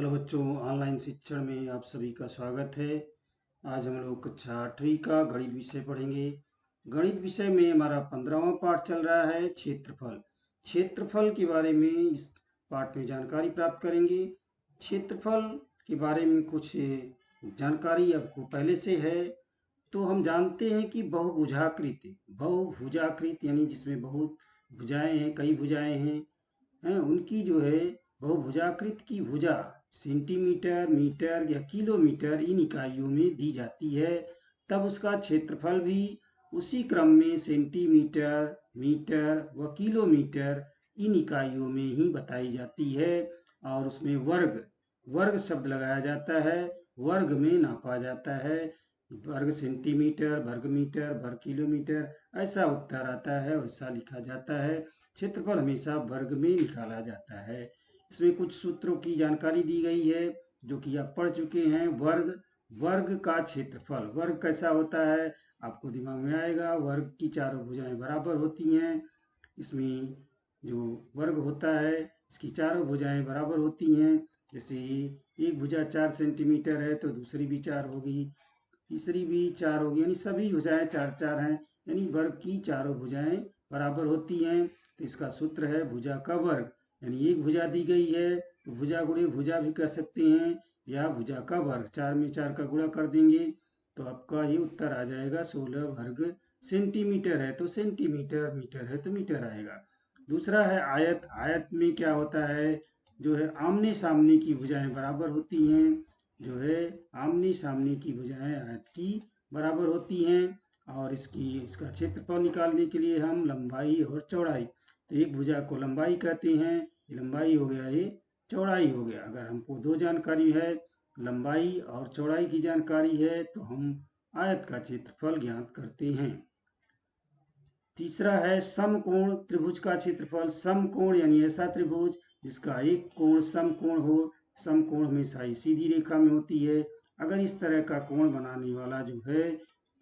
Hello बच्चों, online शिक्षण में आप सभी का स्वागत है। आज हम लोग कक्षा 8वीं का गणित विषय पढ़ेंगे। गणित विषय में हमारा 15वां पाठ चल रहा है, क्षेत्रफल। क्षेत्रफल के बारे में इस पाठ में जानकारी प्राप्त करेंगे। क्षेत्रफल के बारे में कुछ जानकारी आपको पहले से है। तो हम जानते हैं कि बहुभुजाकृत यानी जिसमें बहुत भुजाएं हैं, कई भुजाएं हैं, उनकी जो है बहुभुजाकृत की भुजा सेंटीमीटर, मीटर या किलोमीटर इन इकाइयों में दी जाती है। तब उसका क्षेत्रफल भी उसी क्रम में सेंटीमीटर, मीटर व किलोमीटर इन इकाइयों में ही बताई जाती है। और उसमें वर्ग वर्ग शब्द लगाया जाता है, वर्ग में नापा जाता है। वर्ग सेंटीमीटर, वर्ग मीटर, वर्ग किलोमीटर, ऐसा उत्तर आता है, वैसा लिखा जाता है। क्षेत्रफल हमेशा वर्ग में निकाला जाता है। इसमें कुछ सूत्रों की जानकारी दी गई है जो कि आप पढ़ चुके हैं। वर्ग का क्षेत्रफल, वर्ग कैसा होता है आपको दिमाग में आएगा। वर्ग की चारों भुजाएं बराबर होती हैं। इसमें जो वर्ग होता है इसकी चारों भुजाएं बराबर होती हैं। जैसे एक भुजा 4 सेंटीमीटर है तो दूसरी भी 4 होगी, तीसरी भी 4 होगी, यानी सभी भुजाएं 4 4 हैं। यानी वर्ग की चारों भुजाएं बराबर होती हैं। तो इसका सूत्र है भुजा का वर्ग। यानी एक भुजा दी गई है तो भुजा गुणे भुजा भी कह सकते हैं, या भुजा का वर्ग। 4 में 4 का गुणा कर देंगे तो आपका ये उत्तर आ जाएगा 16 वर्ग सेंटीमीटर है तो सेंटीमीटर, मीटर है तो मीटर आएगा। दूसरा है आयत। आयत में क्या होता है, जो है आमने सामने की भुजाएं बराबर होती हैं। जो है आमने सामने की भुजाएं आयत की बराबर होती हैं। और इसका क्षेत्रफल निकालने के लिए हम लंबाई और चौड़ाई, तो एक भुजा को लंबाई कहते हैं, ये लंबाई हो गया, ये चौड़ाई हो गया। अगर हमको दो जानकारी है, लंबाई और चौड़ाई की जानकारी है, तो हम आयत का क्षेत्रफल ज्ञात करते हैं। तीसरा है समकोण त्रिभुज का क्षेत्रफल। समकोण यानी ऐसा त्रिभुज जिसका एक कोण समकोण हो। समकोण हमेशा ही सीधी रेखा में होती है। अगर इस तरह का कोण बनाने वाला जो है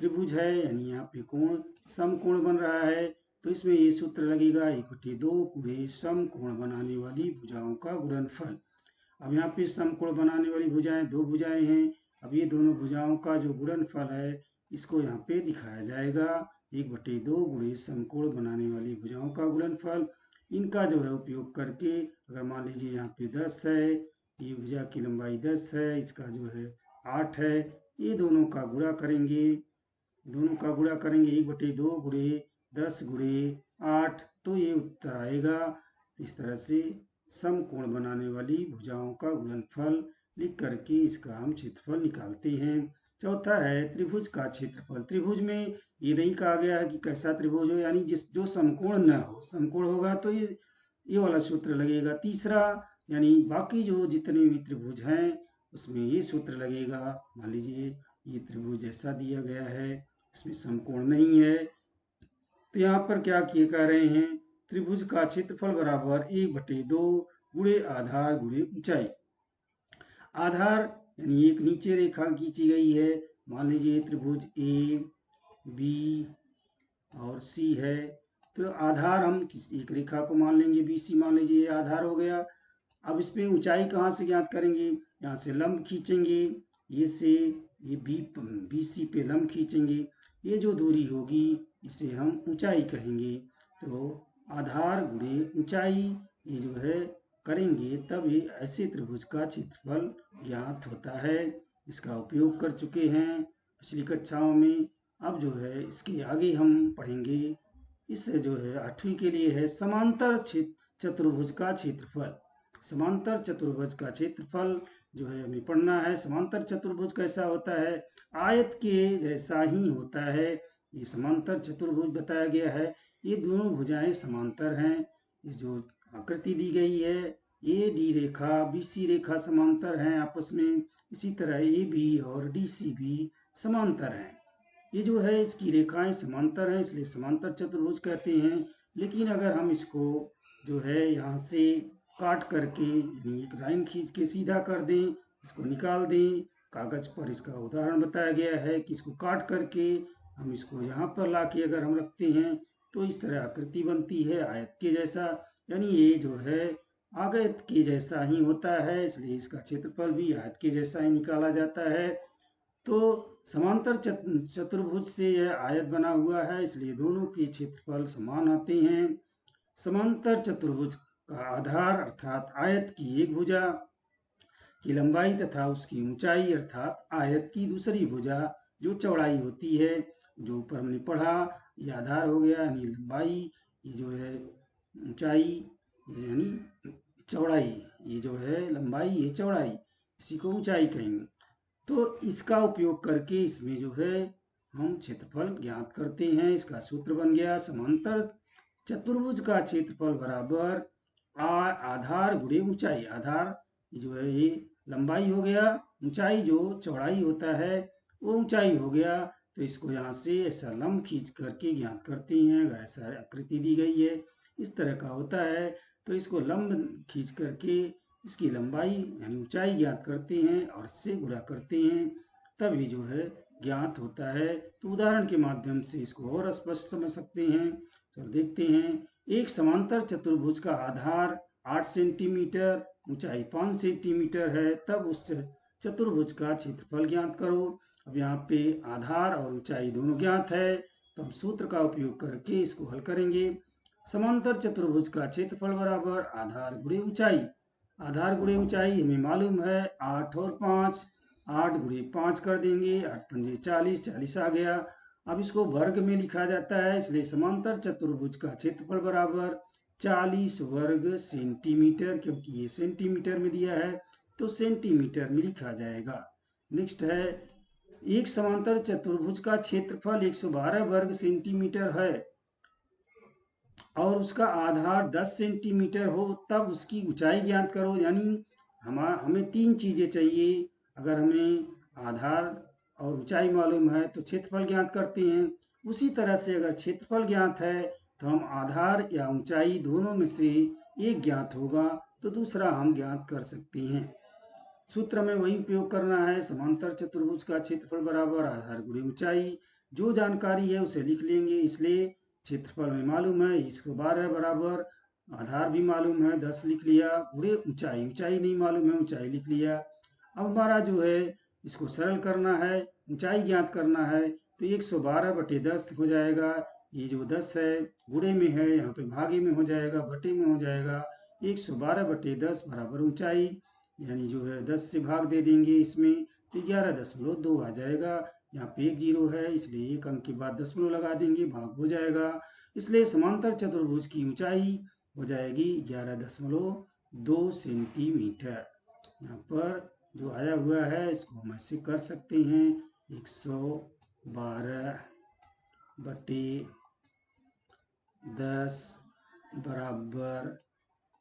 त्रिभुज है, यानी यहाँ पे कोण समकोण बन रहा है, तो इसमें ये सूत्र लगेगा 1/2 गुणे समकोण बनाने वाली भुजाओं का गुणनफल। अब यहाँ पे समकोण बनाने वाली भुजाएं दो भुजाएं हैं। अब ये दोनों भुजाओं का जो गुणनफल है इसको यहाँ पे दिखाया जाएगा 1/2 गुणे समकोण बनाने वाली भुजाओं का गुणनफल। इनका जो है उपयोग करके, अगर मान लीजिए यहाँ पे 10 है, ये भुजा की लंबाई 10 है, इसका जो है 8 है, ये दोनों का गुणा करेंगे। 1/2 गुणे 10 गुणे 8, तो ये उत्तर आएगा। इस तरह से समकोण बनाने वाली भुजाओं का गुणनफल लिख करके इसका हम क्षेत्रफल निकालते हैं। चौथा है त्रिभुज का क्षेत्रफल। त्रिभुज में ये नहीं कहा गया है कि कैसा त्रिभुज हो, यानी जो समकोण न हो। समकोण होगा तो ये वाला सूत्र लगेगा। तीसरा यानी बाकी जो जितने भी त्रिभुज हैं उसमें ये सूत्र लगेगा। मान लीजिए ये त्रिभुज ऐसा दिया गया है, इसमें समकोण नहीं है, तो यहाँ पर क्या किए कह रहे हैं, त्रिभुज का क्षेत्रफल बराबर 1/2 गुणे आधार गुणे ऊंचाई। आधार यानी एक नीचे रेखा खींची गई है। मान लीजिए त्रिभुज ए, बी और सी है, तो आधार हम एक रेखा को मान लेंगे, बी सी मान लीजिए, आधार हो गया। अब इसमें ऊंचाई कहाँ से ज्ञात करेंगे, यहाँ से लंब खींचेंगे, ये बी सी पे लंब खींचेंगे, ये जो दूरी होगी इसे हम ऊंचाई कहेंगे। तो आधार गुणे ऊंचाई ये जो है करेंगे, तब ये ऐसे त्रिभुज का क्षेत्रफल ज्ञात होता है। इसका उपयोग कर चुके हैं पिछली कक्षाओं में। अब जो है इसके आगे हम पढ़ेंगे। इससे जो है 8वीं के लिए है समांतर चतुर्भुज का क्षेत्रफल। समांतर चतुर्भुज का क्षेत्रफल जो है हमें पढ़ना है। समांतर चतुर्भुज कैसा होता है, आयत के जैसा ही होता है। ये समांतर चतुर्भुज बताया गया है। ये दोनों भुजाएं समांतर हैं। इस जो आकृति दी गई है, A D Rekha, B C रेखा समांतर हैं आपस में। इसी तरह ए बी और डी सी भी समांतर हैं। ये जो है इसकी रेखाएं समांतर हैं, इसलिए समांतर चतुर्भुज कहते हैं। लेकिन अगर हम इसको जो है यहाँ से काट करके यानी एक लाइन खींच के सीधा कर दें, इसको निकाल दें, कागज पर इसका उदाहरण बताया गया है कि इसको काट करके हम इसको यहाँ पर ला के अगर हम रखते हैं तो इस तरह आकृति बनती है आयत के जैसा। यानी ये जो है आयत के जैसा ही होता है, इसलिए इसका क्षेत्रफल भी आयत के जैसा ही निकाला जाता है। तो समांतर चतुर्भुज से यह आयत बना हुआ है, इसलिए दोनों के क्षेत्रफल समान आते हैं। समांतर चतुर्भुज का आधार अर्थात आयत की एक भुजा की लंबाई तथा उसकी ऊंचाई अर्थात आयत की दूसरी भुजा जो चौड़ाई होती है, जो ऊपर हमने पढ़ा, ये आधार हो गया यानी लंबाई, ये जो है ऊंचाई यानी चौड़ाई, ये जो है लंबाई, ये चौड़ाई, इसी को ऊंचाई कहेंगे। तो इसका उपयोग करके इसमें जो है हम क्षेत्रफल ज्ञात करते हैं। इसका सूत्र बन गया समांतर चतुर्भुज का क्षेत्रफल बराबर आधार गुणे ऊंचाई। आधार जो है ये लंबाई हो गया, ऊंचाई जो चौड़ाई होता है वो ऊंचाई हो गया। तो इसको यहाँ से ऐसा लंब खींच करके ज्ञात करते हैं। अगर ऐसा आकृति दी गई है इस तरह का होता है तो इसको लंब खींच करके इसकी लंबाई यानी ऊंचाई ज्ञात करते हैं और इससे गुणा करते हैं, तभी जो है ज्ञात होता है। तो उदाहरण के माध्यम से इसको और स्पष्ट समझ सकते हैं। तो देखते हैं, एक समांतर चतुर्भुज का आधार 8 सेंटीमीटर, ऊंचाई 5 सेंटीमीटर है, तब उस चतुर्भुज का क्षेत्रफल ज्ञात करो। अब यहाँ पे आधार और ऊंचाई दोनों ज्ञात है, तो हम सूत्र का उपयोग करके इसको हल करेंगे। समांतर चतुर्भुज का क्षेत्रफल बराबर आधार गुणे ऊंचाई। आधार गुणे ऊंचाई हमें मालूम है 8 और 5, 8 गुणे 5 कर देंगे, 8 पंजे 40, 40 आ गया। अब इसको वर्ग में लिखा जाता है, इसलिए समांतर चतुर्भुज का क्षेत्रफल बराबर 40 वर्ग सेंटीमीटर, क्योंकि ये सेंटीमीटर में दिया है तो सेंटीमीटर में लिखा जाएगा। नेक्स्ट है, एक समांतर चतुर्भुज का क्षेत्रफल 112 वर्ग सेंटीमीटर है और उसका आधार 10 सेंटीमीटर हो, तब उसकी ऊंचाई ज्ञात करो। यानी हमें 3 चीजें चाहिए। अगर हमें आधार और ऊंचाई मालूम है तो क्षेत्रफल ज्ञात करते हैं। उसी तरह से अगर क्षेत्रफल ज्ञात है तो हम आधार या ऊंचाई दोनों में से एक ज्ञात होगा तो दूसरा हम ज्ञात कर सकते हैं। सूत्र में वही उपयोग करना है, समांतर चतुर्भुज का क्षेत्रफल बराबर आधार गुणे ऊंचाई। जो जानकारी है उसे लिख लेंगे, इसलिए क्षेत्रफल में मालूम है 112 बराबर, आधार भी मालूम है 10 लिख लिया, गुणे ऊंचाई, ऊंचाई नहीं मालूम है ऊंचाई लिख लिया। अब हमारा जो है इसको सरल करना है, ऊंचाई ज्ञात करना है, तो 112 बटे 10 हो जाएगा। ये जो 10 है गुणे में है, यहाँ पे भागे में हो जाएगा, बटे में हो जाएगा। 112 बटे 10 बराबर ऊंचाई, यानी जो है 10 से भाग दे देंगे इसमें तो 11.2 आ जाएगा। यहाँ पे 1 जीरो है, इसलिए 1 अंक के बाद दशमलव लगा देंगे, भाग हो जाएगा। इसलिए समांतर चतुर्भुज की ऊंचाई हो जाएगी 11.2 सेंटीमीटर। यहाँ पर जो आया हुआ है इसको हम ऐसे कर सकते हैं, 112 बटे 10 बराबर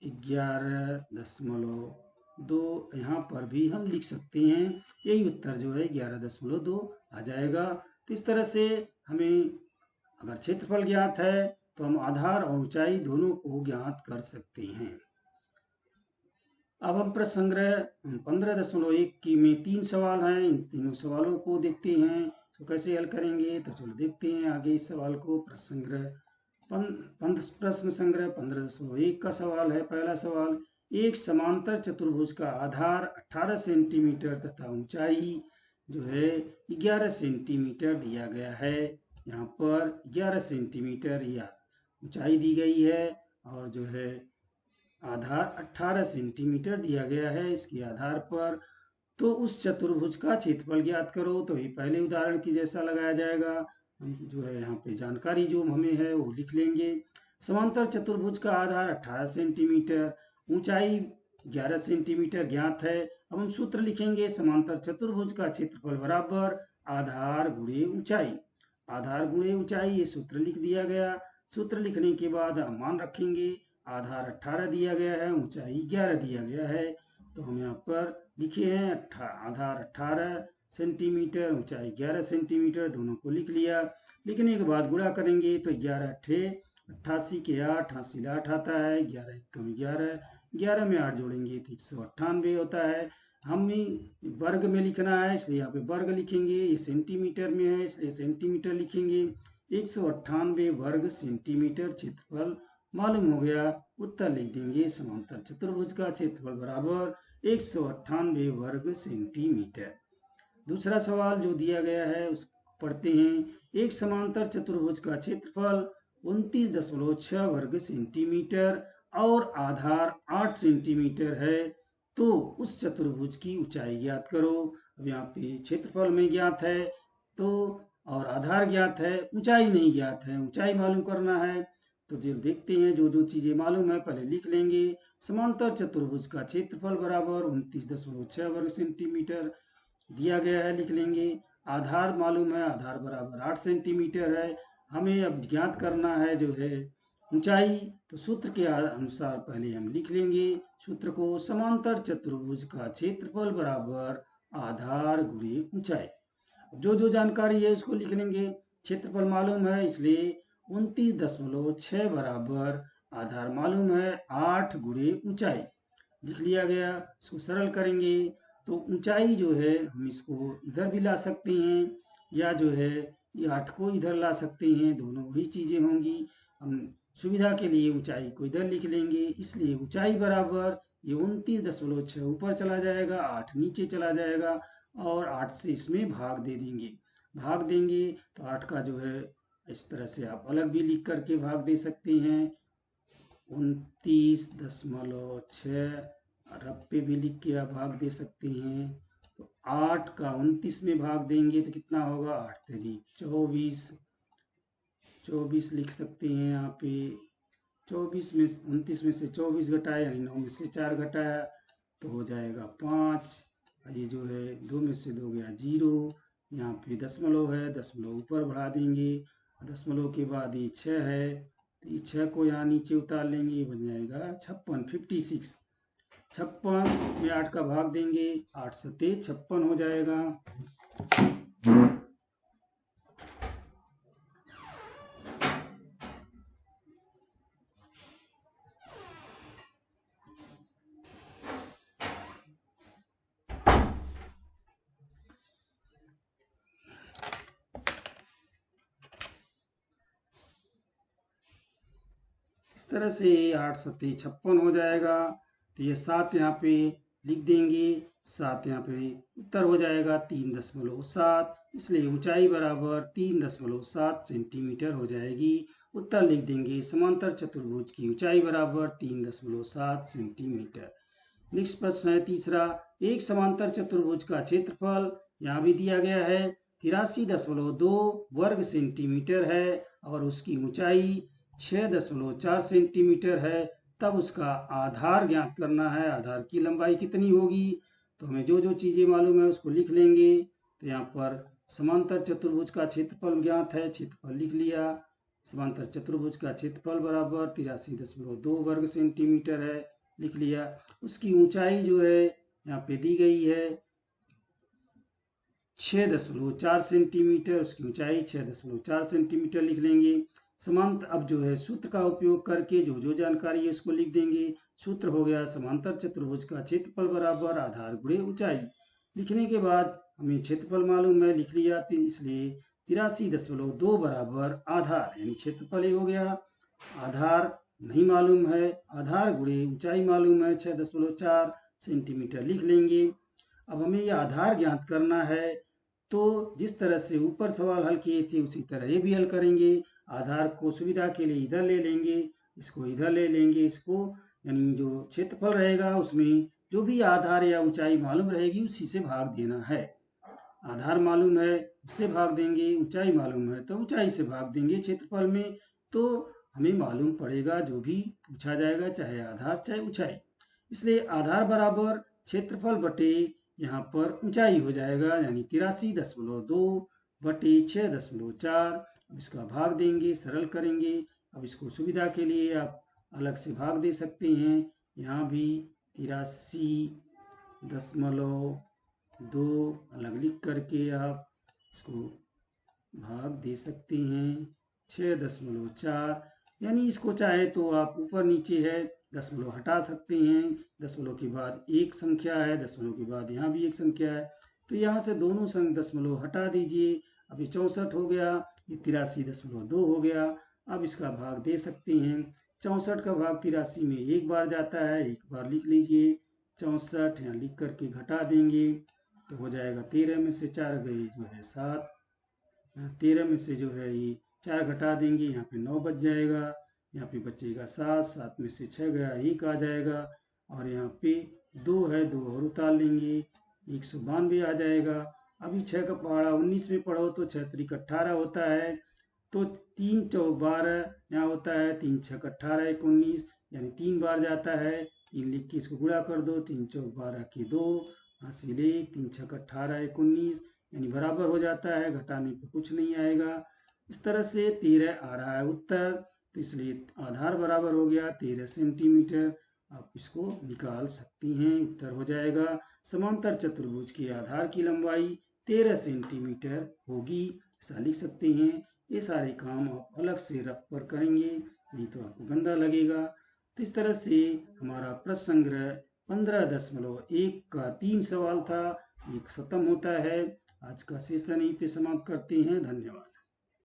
11.2, यहाँ पर भी हम लिख सकते हैं। यही उत्तर जो है 11.2 आ जाएगा। तो इस तरह से हमें अगर क्षेत्रफल ज्ञात है तो हम आधार और ऊंचाई दोनों को ज्ञात कर सकते हैं। अब हम प्रश्न संग्रह 15.1 की में 3 सवाल हैं, इन तीनों सवालों को देखते हैं तो कैसे हल करेंगे। तो चलो देखते हैं आगे इस सवाल को। प्रश्न संग्रह 15.1 का सवाल है। पहला सवाल, एक समांतर चतुर्भुज का आधार 18 सेंटीमीटर तथा ऊंचाई जो है 11 सेंटीमीटर दिया गया है। यहाँ पर 11 सेंटीमीटर या ऊंचाई दी गई है और जो है आधार 18 सेंटीमीटर दिया गया है। इसके आधार पर तो उस चतुर्भुज का क्षेत्रफल ज्ञात करो। तो ये पहले उदाहरण की जैसा लगाया जाएगा। हम जो है यहाँ पे जानकारी जो हमें है वो लिख लेंगे। समांतर चतुर्भुज का आधार 18 सेंटीमीटर, ऊंचाई 11 सेंटीमीटर ज्ञात है। अब हम सूत्र लिखेंगे, समांतर चतुर्भुज का क्षेत्रफल बराबर आधार गुणे ऊंचाई। आधार गुणे ऊंचाई ये सूत्र लिख दिया गया। सूत्र लिखने के बाद हम मान रखेंगे, आधार 18 दिया गया है, ऊंचाई 11 दिया गया है। तो हम यहाँ पर लिखे हैं आधार 18 सेंटीमीटर, ऊंचाई 11 सेंटीमीटर, दोनों को लिख लिया। लिखने के बाद गुणा करेंगे तो 11 अट्ठे 88 के 8, 88 8 आता है, 11 कम 11, 11 में 8 जोड़ेंगे तो 198 होता है। हमें वर्ग में लिखना है इसलिए यहाँ पे वर्ग लिखेंगे, ये सेंटीमीटर में है इसलिए सेंटीमीटर लिखेंगे। 198 वर्ग सेंटीमीटर क्षेत्रफल मालूम हो गया। उत्तर लिख देंगे समांतर चतुर्भुज का क्षेत्रफल बराबर 198 वर्ग सेंटीमीटर। दूसरा सवाल जो दिया गया है उस पढ़ते हैं। एक समांतर चतुर्भुज का क्षेत्रफल 29.6 वर्ग सेंटीमीटर और आधार 8 सेंटीमीटर है, तो उस चतुर्भुज की ऊंचाई ज्ञात करो। अब यहाँ पे क्षेत्रफल में ज्ञात है तो और आधार ज्ञात है, ऊंचाई नहीं ज्ञात है, ऊंचाई मालूम करना है। तो जो देखते हैं जो जो चीजें मालूम है पहले लिख लेंगे। समांतर चतुर्भुज का क्षेत्रफल बराबर 29.6 वर्ग सेंटीमीटर दिया गया है, लिख लेंगे। आधार मालूम है, आधार बराबर 8 सेंटीमीटर है। हमें अब ज्ञात करना है जो है ऊंचाई, तो सूत्र के अनुसार पहले हम लिख लेंगे सूत्र को। समांतर चतुर्भुज का क्षेत्रफल बराबर आधार गुणे ऊंचाई। जो जो जानकारी है उसको लिख लेंगे। क्षेत्रफल मालूम है इसलिए 29.6 बराबर आधार मालूम है 8 गुणे ऊंचाई लिख लिया गया। इसको सरल करेंगे तो ऊंचाई जो है हम इसको इधर भी ला सकते हैं या जो है ये 8 को इधर ला सकते हैं, दोनों वही चीजें होंगी। हम सुविधा के लिए ऊंचाई को इधर लिख लेंगे, इसलिए ऊंचाई बराबर ये 29.6 ऊपर चला जाएगा, 8 नीचे चला जाएगा और 8 से इसमें भाग दे देंगे। भाग देंगे तो 8 का जो है इस तरह से आप अलग भी लिख करके भाग दे सकते हैं। 29.6 रप्पे भी लिख के आप भाग दे सकते हैं। तो 8 का 29 में भाग देंगे तो कितना होगा, 8 तेरी 24, 24 लिख सकते हैं यहाँ पे। 24 में 29 में से 24 घटाया यानी 9 में से 4 घटाया तो हो जाएगा 5। ये जो है 2 में से 2 गया 0, यहाँ पे दशमलव है, दशमलव ऊपर बढ़ा देंगे। दशमलव के बाद ये 6 है तो ये 6 को यहाँ नीचे उतार लेंगे, ये बन जाएगा 56, 56। 56 में 8 का भाग देंगे, 8 सते 56 हो जाएगा। इस तरह से 8 सते 56 हो जाएगा। तो ये 7 यहाँ पे लिख देंगे, 7 यहाँ पे उत्तर हो जाएगा 3.7, इसलिए ऊंचाई बराबर 3.7 सेंटीमीटर हो जाएगी। उत्तर लिख देंगे समांतर चतुर्भुज की ऊंचाई बराबर 3.7 सेंटीमीटर। नेक्स्ट प्रश्न है तीसरा। एक समांतर चतुर्भुज का क्षेत्रफल यहाँ भी दिया गया है 83.2 वर्ग सेंटीमीटर है और उसकी ऊंचाई 6.4 सेंटीमीटर है। तब उसका आधार ज्ञात करना है, आधार की लंबाई कितनी होगी। तो हमें जो जो चीजें मालूम है उसको लिख लेंगे। तो यहाँ पर समांतर चतुर्भुज का क्षेत्रफल ज्ञात है, क्षेत्रफल लिख लिया। समांतर चतुर्भुज का क्षेत्रफल बराबर 83.2 वर्ग सेंटीमीटर है, लिख लिया। उसकी ऊंचाई जो है यहाँ पे दी गई है 6.4 सेंटीमीटर, उसकी ऊंचाई 6.4 सेंटीमीटर लिख लेंगे। समांतर अब जो है सूत्र का उपयोग करके जो जो जानकारी है उसको लिख देंगे। सूत्र हो गया समांतर चतुर्भुज का क्षेत्रफल बराबर आधार गुणे ऊंचाई। लिखने के बाद हमें क्षेत्रफल मालूम है, लिख लिया, इसलिए 83.2 बराबर आधार यानी क्षेत्रफल ही हो गया। आधार नहीं मालूम है, आधार गुणे ऊंचाई मालूम है 6.4 सेंटीमीटर लिख लेंगे। अब हमें यह आधार ज्ञात करना है, तो जिस तरह से ऊपर सवाल हल किए थे उसी तरह ये भी हल करेंगे। आधार को सुविधा के लिए इधर ले लेंगे, इसको इधर ले लेंगे, इसको यानी जो क्षेत्रफल रहेगा उसमें जो भी आधार या ऊंचाई मालूम रहेगी उसी से भाग देना है। आधार मालूम है उससे भाग देंगे, ऊंचाई मालूम है तो ऊंचाई से भाग देंगे क्षेत्रफल में। तो हमें मालूम पड़ेगा जो भी पूछा जाएगा, चाहे आधार चाहे ऊंचाई। इसलिए आधार बराबर क्षेत्रफल बटे यहाँ पर ऊंचाई हो जाएगा, यानी 83.2 बटे 6.4। अब इसका भाग देंगे, सरल करेंगे। अब इसको सुविधा के लिए आप अलग से भाग दे सकते हैं। यहाँ भी 83.2 अलग लिख करके आप इसको भाग दे सकते हैं 6.4, यानी इसको चाहे तो आप ऊपर नीचे है दशमलव हटा सकते हैं। दशमलव के बाद एक संख्या है, दशमलव के बाद यहाँ भी एक संख्या है, तो यहाँ से दोनों संग दशमलव हटा दीजिए। अब ये 64 हो गया, ये 83.2 हो गया। अब इसका भाग दे सकते हैं 64 का भाग 83 में एक बार जाता है, एक बार लिख लीजिए। 64 यहाँ लिख करके घटा देंगे तो हो जाएगा 13 में से 4 गए जो है 7, 13 में से जो है ये 4 घटा देंगे, यहाँ पे 9 बच जाएगा, यहाँ पे बचेगा 7, 7 में से 6 गया 1 आ जाएगा, और यहाँ पे 2 है, 2 और उतार लेंगे, 192 आ जाएगा। अभी 6 का पहाड़ा 19 में पढ़ो तो 6 त्रिक 18 होता है, तो 3 चौक 12 यहाँ होता है, 3 छक 18 19, यानी 3 बार जाता है। 3 लिख के इसको गुणा कर दो, 3 चौक 12 के 2, हासिल 1, 3 छक 18 19, यानी बराबर हो जाता है, घटाने पर कुछ नहीं आएगा। इस तरह से 13 आ रहा है उत्तर, तो इसलिए आधार बराबर हो गया 13 सेंटीमीटर। आप इसको निकाल सकती हैं, उत्तर हो जाएगा समांतर चतुर्भुज के आधार की लंबाई 13 सेंटीमीटर होगी, ऐसा लिख सकते हैं। ये सारे काम आप अलग से रख कर करेंगे, नहीं तो आपको गंदा लगेगा। तो इस तरह से हमारा प्रश्न संग्रह 15.1 का 3 सवाल था, ये खत्म होता है। आज का सेशन यहीं पे समाप्त करते हैं। धन्यवाद।